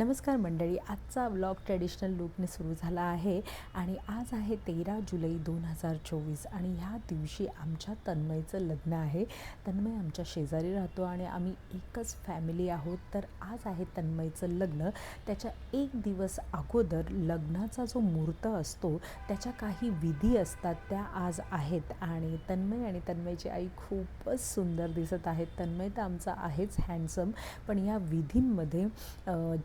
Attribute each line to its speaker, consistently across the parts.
Speaker 1: नमस्कार मंडळी, आजचा व्लॉग ट्रेडिशनल लूकने सुरू झाला आहे आणि आज आहे 13 जुलै 2024 आणि ह्या दिवशी आमच्या तन्मयचं लग्न आहे. तन्मय आमच्या शेजारी राहतो आणि आम्ही एकच फॅमिली आहोत. तर आज आहे तन्मयचं लग्न. त्याच्या एक दिवस अगोदर लग्नाचा जो मुहूर्त असतो त्याच्या काही विधी असतात त्या आज आहेत आणि तन्मय आणि तन्मयची आई खूपच सुंदर दिसत आहेत. तन्मय तर आमचा आहेच हँडसम, पण या विधींमध्ये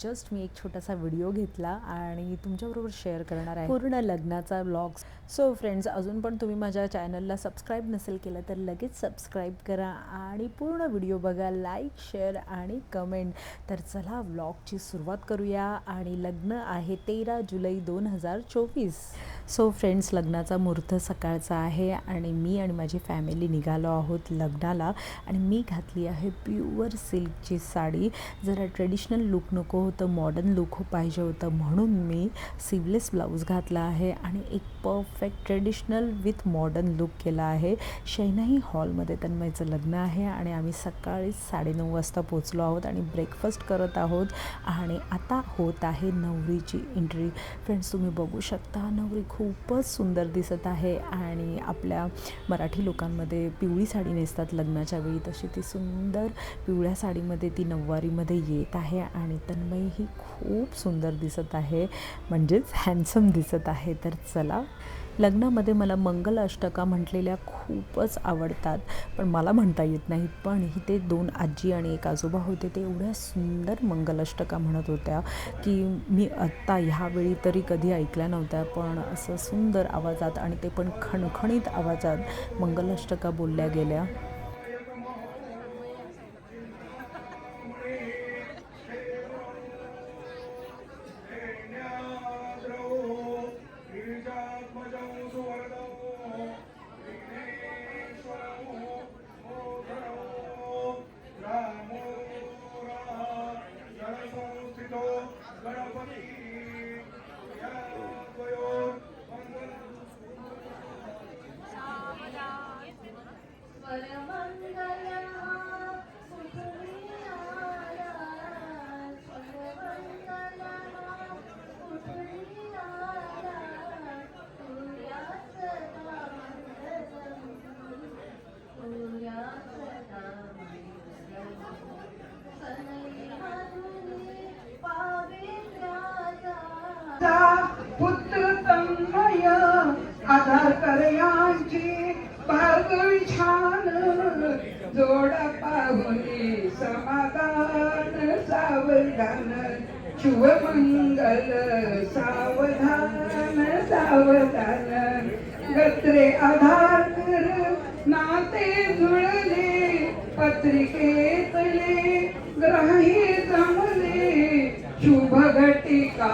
Speaker 1: जस्ट मी एक छोटासा व्हिडिओ घेतला आणि तुमच्याबरोबर शेअर करणार आहे पूर्ण लग्नाचा व्लॉग. सो फ्रेंड्स, अजून पण तुम्ही माझ्या चॅनलला सबस्क्राईब नसेल केलं तर लगेच सबस्क्राईब करा आणि पूर्ण व्हिडिओ बघा, लाईक शेअर आणि कमेंट. तर चला व्लॉगची सुरुवात करूया. आणि लग्न आहे 13 जुलै 2024. सो फ्रेंड्स, लग्नाचा मुहूर्त सकाळचा आहे आणि मी आणि माझी फॅमिली निघालो आहोत लग्नाला. आणि मी घातली आहे प्युअर सिल्कची साडी. जरा ट्रेडिशनल लूक नको होतं, मॉडर्न लूक पाहिजे होतं, म्हणून मी स्लीवलेस ब्लाऊज घातला आहे आणि एक perfect traditional with modern look केला आहे. शैनाई हॉलमध्ये तन्मयचं लग्न आहे आणि आम्ही सकाळी 9:30 वाजता पोचलो आहोत आणि ब्रेकफास्ट करत आहोत. आणि आता होत आहे नवरीची एंट्री. फ्रेंड्स, तुम्ही बघू शकता नवरी खूपच सुंदर दिसत आहे आणि आपल्या मराठी लोकांमध्ये पिवळी साडी नेसतात लग्नाच्या वेळी, तशी ती सुंदर पिवळ्या साडीमध्ये ती नऊवारीमध्ये येत आहे. आणि तन्मय ही खूप सुंदर दिसत आहे, म्हणजेच हँडसम दिसत आहे. तर चला, लग्नामध्ये मला मंगल अष्टका म्हटलेल्या खूपच आवडतात, पण मला म्हणता येत नाहीत. पण इथे 2 आजी आणि 1 आजोबा होते, ते एवढ्या सुंदर मंगल अष्टका म्हणत होत्या की मी आत्ता ह्यावेळी तरी कधी ऐकल्या नव्हत्या. पण असं सुंदर आवाजात आणि ते पण खणखणीत आवाजात मंगल अष्टका बोलल्या गेल्या.
Speaker 2: पुत्र तन्मय आधार करयांची बारगळी छान जोड पाहुनी समाधान सावधान शुभमंगल सावधान सावधान गत्रे आधार कर नाते जुळले पत्रिकेतले ग्रही जमले शुभ घटिका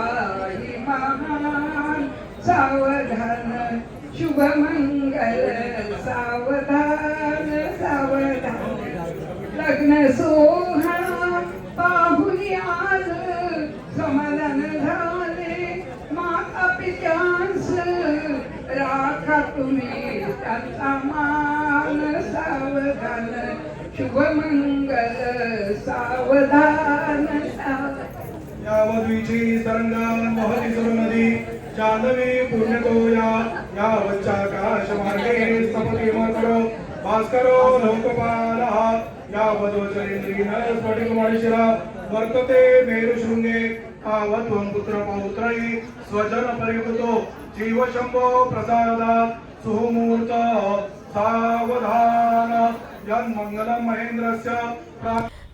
Speaker 2: महान सावधान शुभमंगल सावधान सावधान लग्न सोहळा पाहुणी आज समाधान झाले माता पित्यांस राखा तुम्ही त्यांचा मान सावधान शुभमंगल सावधान सावधान.
Speaker 3: या वधूची तरंगा मोहती सुर नदी जान्हवी पुण्यतो या वच्चाकाश मार्गे सपती मकरो भास्करो लोकपालः या वधूचरेंद्रीन स्फटिकमणिशिरा वर्तते मेरुशृंगे आवत्वं पुत्र पौत्रैः स्वजन परिवृतो जीव शंभो प्रसादात् सुमुहूर्त सावधान यन्मंगलं महेंद्रस्य.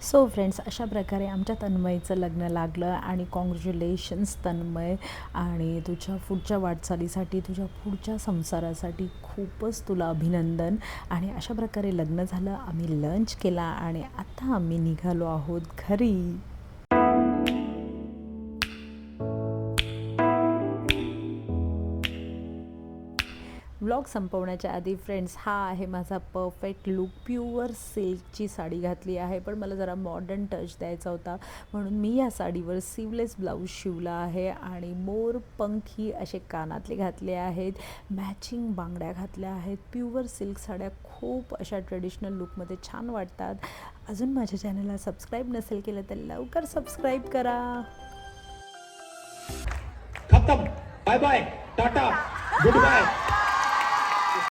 Speaker 1: सो फ्रेंड्स, अशा प्रकारे आमच्या तन्मयचं लग्न लागलं आणि कॉंग्रॅच्युलेशन्स तन्मय. आणि तुझ्या पुढच्या वाटचालीसाठी, तुझ्या पुढच्या संसारासाठी खूपच तुला अभिनंदन. आणि अशा प्रकारे लग्न झालं, आम्ही लंच केला आणि आता आम्ही निघालो आहोत घरी. व्लॉग संपवण्याच्या आधी फ्रेंड्स, हा आहे माझा परफेक्ट लूक. प्युअर सिल्कची साडी घातली आहे, पण मला जरा मॉडर्न टच द्यायचा होता म्हणून मी या साडीवर स्लीवलेस ब्लाऊज शिवला आहे आणि मोरपंखी असे कानातले घातले आहेत, मॅचिंग बांगड्या घातल्या आहेत. प्युअर सिल्क साड्या खूप अशा ट्रेडिशनल लूकमध्ये छान वाटतात. अजून माझ्या चॅनलला सबस्क्राईब नसेल केलं तर लवकर सबस्क्राईब करा.
Speaker 4: खतम. Bye bye, tata, good bye.